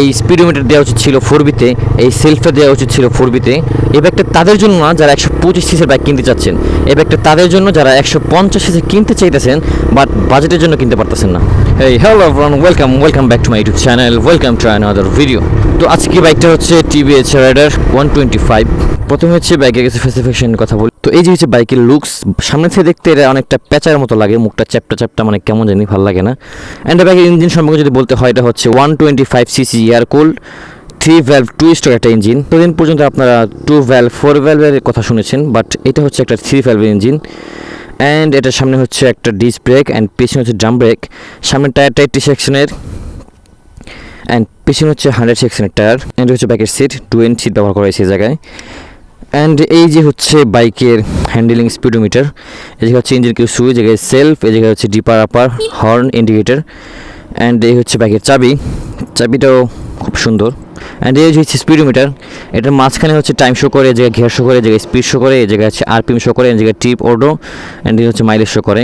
এই স্পিডোমিটার দেওয়া উচিত ছিল 4B-তে, এই সেলফটা দেওয়া উচিত ছিল 4B-তে। এই ব্যাগটা তাদের জন্য না যারা 125 সিসির বাইক কিনতে চাচ্ছেন, এই ব্যাগটা তাদের জন্য যারা 150 সিসি কিনতে চাইতেছেন বাট বাজেটের জন্য কিনতে পারতেছেন না। এই hello everyone, welcome back to my YouTube channel, welcome to another video. তো আজকে বাইকটা হচ্ছে টিভিএস রাইডার 125। প্রথমে হচ্ছে বাইকের কিছু স্পেসিফিকেশন কথা বলি। তো এই যে হচ্ছে বাইকের লুকস, সামনে থেকে দেখতে এটা অনেকটা প্যাচার মতো লাগে, মুখটা চ্যাপটা মানে কেমন জানি ভালো লাগে না। অ্যান্ড বাইকের ইঞ্জিন সম্পর্কে যদি বলতে হয়, এটা হচ্ছে 125 CC air cooled 3 valve 2 stroke একটা ইঞ্জিন। ততদিন পর্যন্ত আপনারা 2 ভ্যালভ 4 ভ্যালভের কথা শুনেছেন, বাট এটা হচ্ছে একটা 3 ভ্যালভের ইঞ্জিন। অ্যান্ড এটার সামনে হচ্ছে একটা ডিস্ক ব্রেক অ্যান্ড পেছনে হচ্ছে ড্রাম ব্রেক। সামনের টায়ারটা 80 সেকশনের অ্যান্ড পেছনে হচ্ছে 100 সেকশনের টায়ার। অ্যান্ড হচ্ছে বাইকের সিট 2 ইঞ্চ সিট ব্যবহার করা হয়েছে এই জায়গায়। অ্যান্ড এই যে হচ্ছে বাইকের হ্যান্ডেলিং স্পিডোমিটার, এই জায়গায় হচ্ছে ইঞ্জিন কিউ সুইচ, জায়গায় সেলফ, এই জায়গায় হচ্ছে ডিপার আপার হর্ন ইন্ডিকেটার। অ্যান্ড এই হচ্ছে বাইকের চাবিটাও খুব সুন্দর। অ্যান্ড এই হচ্ছে স্পিডোমিটার, এটার মাঝখানে হচ্ছে টাইম শো করে, এই জায়গায় ঘের শো করে, এই জায়গায় স্পিড শো করে, এই জায়গায় হচ্ছে আরপিএম শো করে, এই জায়গায় ট্রিপ অর্ডো, অ্যান্ড এই হচ্ছে মাইলেজ শো করে।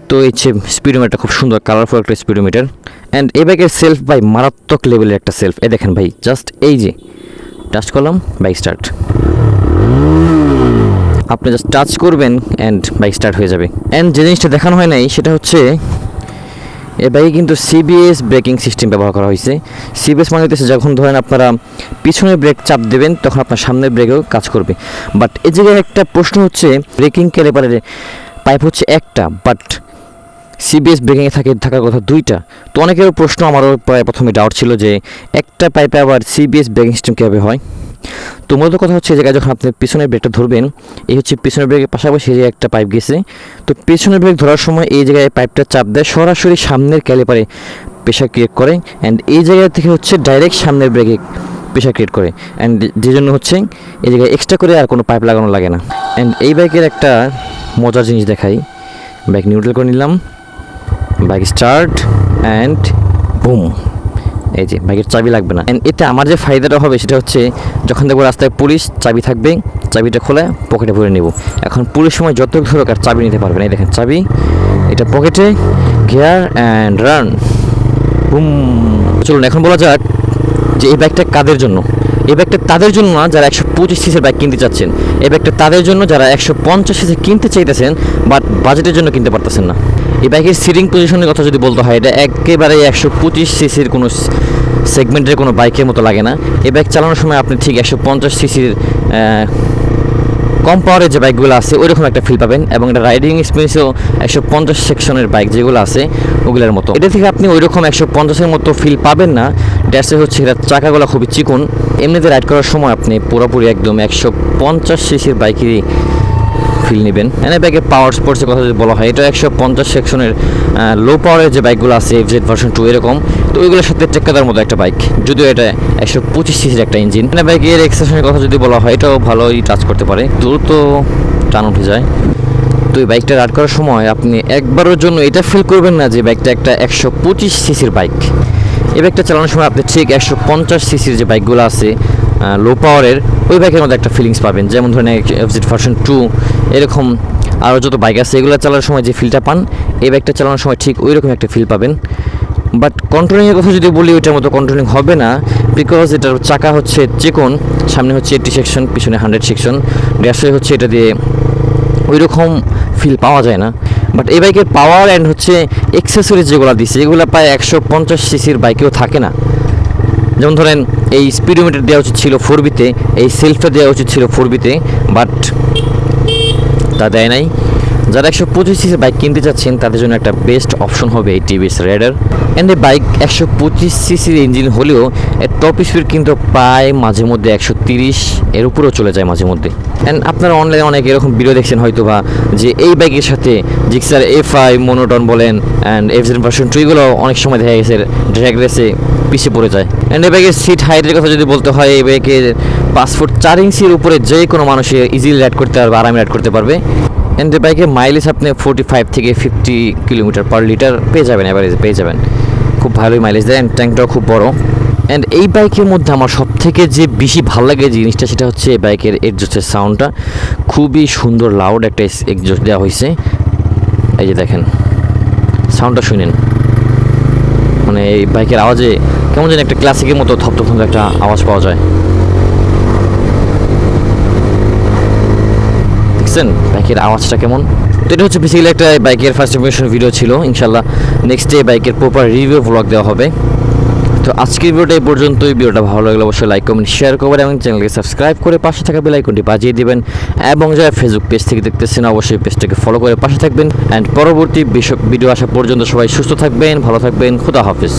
তো এই হচ্ছে স্পিডোমিটারটা খুব সুন্দর কালারফুল একটা স্পিডোমিটার। অ্যান্ড এই বাইকের সেলফ ভাই মারাত্মক লেভেলের একটা সেলফ। এই দেখেন ভাই, জাস্ট এই যে টাচ করলাম, বাইক স্টার্ট। আপনি জাস্ট টাচ করবেন অ্যান্ড বাইক স্টার্ট হয়ে যাবে। অ্যান্ড যে জিনিসটা দেখানো হয় নাই সেটা হচ্ছে এ বাইকে কিন্তু সিবিএস ব্রেকিং সিস্টেম ব্যবহার করা হয়েছে। সিবিএস মানে হচ্ছে যখন ধরেন আপনারা পিছনের ব্রেক চাপ দেবেন তখন আপনার সামনের ব্রেকেও কাজ করবে। বাট এই জায়গায় একটা প্রশ্ন হচ্ছে, ব্রেকিং ক্যালিপারের পাইপ হচ্ছে একটা, বাট সিবিএস ব্রেকিংয়ে থাকার কথা দুইটা। তো অনেকেরও প্রশ্ন, আমারও প্রায় প্রথমে ডাউট ছিল যে একটা পাইপে আবার সিবিএস ব্রেকিং সিস্টেম কীভাবে হয়। তো মূলত কথা হচ্ছে এই জায়গায় যখন আপনি পিছনের ব্রেকটা ধরবেন, এই হচ্ছে পিছনের ব্রেকের পাশাপাশি যে একটা পাইপ গেছে। তো পিছনের ব্রেক ধরার সময় এই জায়গায় পাইপটা চাপ দেয়, সরাসরি সামনের ক্যালিপারে প্রেশার ক্রিয়েট করে। অ্যান্ড এই জায়গা থেকে হচ্ছে ডাইরেক্ট সামনের ব্রেকে প্রেশার ক্রিয়েট করে। অ্যান্ড যে জন্য হচ্ছে এই জায়গায় এক্সট্রা করে আর কোনো পাইপ লাগানো লাগে না। অ্যান্ড এই বাইকের একটা মজার জিনিস দেখাই, বাইক নিউট্রাল করে নিলাম, বাইক স্টার্ট অ্যান্ড বুম, এই যে বাইকের চাবি লাগবে না। অ্যান্ড এতে আমার যে ফায়দাটা হবে সেটা হচ্ছে, যখন দেখবো রাস্তায় পুলিশ, চাবি থাকবে, চাবিটা খোলা পকেটে ভরে নেব। এখন পুলিশ সময় যত দরকার চাবি নিতে পারবেন। এই দেখেন চাবি, এটা পকেটে, গিয়ার অ্যান্ড রান, বুম। চলুন এখন বলা যাক যে এই বাইকটা কাদের জন্য। এই ব্যাগটা তাদের জন্য না যারা 125 সিসির বাইক কিনতে চাচ্ছেন, এই ব্যাগটা তাদের জন্য যারা 150 সিসি কিনতে চাইতেছেন বাট বাজেটের জন্য কিনতে পারতেছেন না। এই বাইকের সিটিং পজিশনের কথা যদি বলতে হয়, এটা একেবারে 125 সিসির কোনো সেগমেন্টের কোনো বাইকের মতো লাগে না। এই বাইক চালানোর সময় আপনি ঠিক 150 সিসির কম পাওয়ারের যে বাইকগুলো আছে ওইরকম একটা ফিল পাবেন, এবং এটা রাইডিং এক্সপিরিয়েন্সও 150 সেকশনের বাইক যেগুলো আছে ওগুলোর মতো। এটা থেকে আপনি ওইরকম 150-এর মতো ফিল পাবেন না। ড্যাশে হচ্ছে এটা চাকাগুলো খুবই চিকন, এমনিতে রাইড করার সময় আপনি পুরোপুরি একদম 150 সিসির বাইকেরই ফিল নেবেন। এনে বাইকের পাওয়ার স্পোর্টসের কথা যদি বলা হয়, এটা 150 সেকশনের লো পাওয়ারের যে বাইকগুলো আছে এফজেড ভার্সন 2 এরকম, তো ওইগুলোর সাথে টেক্কাদার মতো একটা বাইক, যদিও এটা 125 সিসির একটা ইঞ্জিন। এনে বাইকের এক্সেশনের কথা যদি বলা হয়, এটাও ভালোই টাচ করতে পারে, দ্রুত টান উঠে যায়। তো এই বাইকটা রাইড করার সময় আপনি একবারের জন্য এটা ফিল করবেন না যে বাইকটা একটা 125 সিসির বাইক। এই বাইকটা চালানোর সময় আপনি ঠিক 150 সিসির যে বাইকগুলো আছে লো পাওয়ারের, ওই বাইকের মধ্যে একটা ফিলিংস পাবেন। যেমন ধরেন এফজেড ভার্সন 2 এরকম আরও যত বাইক আছে এগুলো চালানোর সময় যে ফিলটা পান, এই বাইকটা চালানোর সময় ঠিক ওই রকম একটা ফিল পাবেন। বাট কন্ট্রোলিংয়ের কথা যদি বলি, ওইটার মতো কন্ট্রোলিং হবে না, বিকজ এটার চাকা হচ্ছে চিকন, সামনে হচ্ছে 80 সেকশন, পিছনে 100 সেকশন, গ্যাসে হচ্ছে এটা দিয়ে ওই রকম ফিল পাওয়া যায় না। বাট এই বাইকের পাওয়ার অ্যান্ড হচ্ছে এক্সেসরিজ যেগুলো দিচ্ছে এগুলো প্রায় 150 সিসির বাইকেও থাকে না। যেমন ধরেন এই স্পিডোমিটার দেওয়া উচিত ছিল 4B-তে, এই সেলফটা দেওয়া উচিত ছিল 4B-তে, বাট তা দেয় নাই। যারা 125 সিসির বাইক কিনতে চাচ্ছেন তাদের জন্য একটা বেস্ট অপশন হবে এই টিভিএস রাইডার। অ্যান্ড এই বাইক 125 সিসির ইঞ্জিন হলেও এর টপ স্পিড কিন্তু প্রায় মাঝে মধ্যে 130 এর উপরেও চলে যায় মাঝে মধ্যে। অ্যান্ড আপনারা অনলাইনে অনেক এরকম ভিডিও দেখছেন হয়তো বা, যে এই বাইকের সাথে জিক্সার FI মনোটন বলেন অ্যান্ড এফজেড ভার্সন 2 এগুলো অনেক সময় দেখা গেছে ড্র্যাগ রেসে পিছিয়ে পড়ে যায়। অ্যান্ড এই বাইকের সিট হাইটের কথা যদি বলতে হয়, এই বাইকের 5 ফুট 4 ইঞ্চির উপরে যে কোনো মানুষে ইজিলি রাইড করতে পারবে, আরামে রাইড করতে পারবে। অ্যান্ড এই বাইকের মাইলেজ আপনি 45 থেকে 50 কিলোমিটার পার লিটার পেয়ে যাবেন, অ্যাভারেজে পেয়ে যাবেন, খুব ভালোই মাইলেজ দেয়। অ্যান্ড ট্যাঙ্কটাও খুব বড়। অ্যান্ড এই বাইকের মধ্যে আমার সবথেকে যে বেশি ভালো লাগে জিনিসটা, সেটা হচ্ছে এই বাইকের এক্সজস্টের সাউন্ডটা খুবই সুন্দর, লাউড একটা এক্সজস্ট দেওয়া হয়েছে। এই যে দেখেন সাউন্ডটা শুনেন, মানে এই বাইকের আওয়াজে কেমন যেন একটা ক্লাসিকের মতো থপথপ একটা আওয়াজ পাওয়া যায়। দেখছেন বাইকের আওয়াজটা কেমন? তো এটা হচ্ছে বেসিক্যালি একটা বাইকের ফার্স্ট ইম্প্রেশন ভিডিও ছিল। ইনশাল্লাহ নেক্সট ডে বাইকের প্রপার রিভিউ ব্লগ দেওয়া হবে। তো আজকের ভিডিওটা এই পর্যন্তই। ভিডিওটা ভালো লাগলে অবশ্যই লাইক কমেন্ট শেয়ার করবেন এবং চ্যানেলকে সাবস্ক্রাইব করে পাশে থাকা বেল আইকনটি বাজিয়ে দিবেন, এবং যারা ফেসবুক পেজ থেকে দেখতেছেন অবশ্যই পেজটাকে ফলো করে পাশে থাকবেন। অ্যান্ড পরবর্তী ভিডিও আসা পর্যন্ত সবাই সুস্থ থাকবেন, ভালো থাকবেন। খোদা হাফিজ।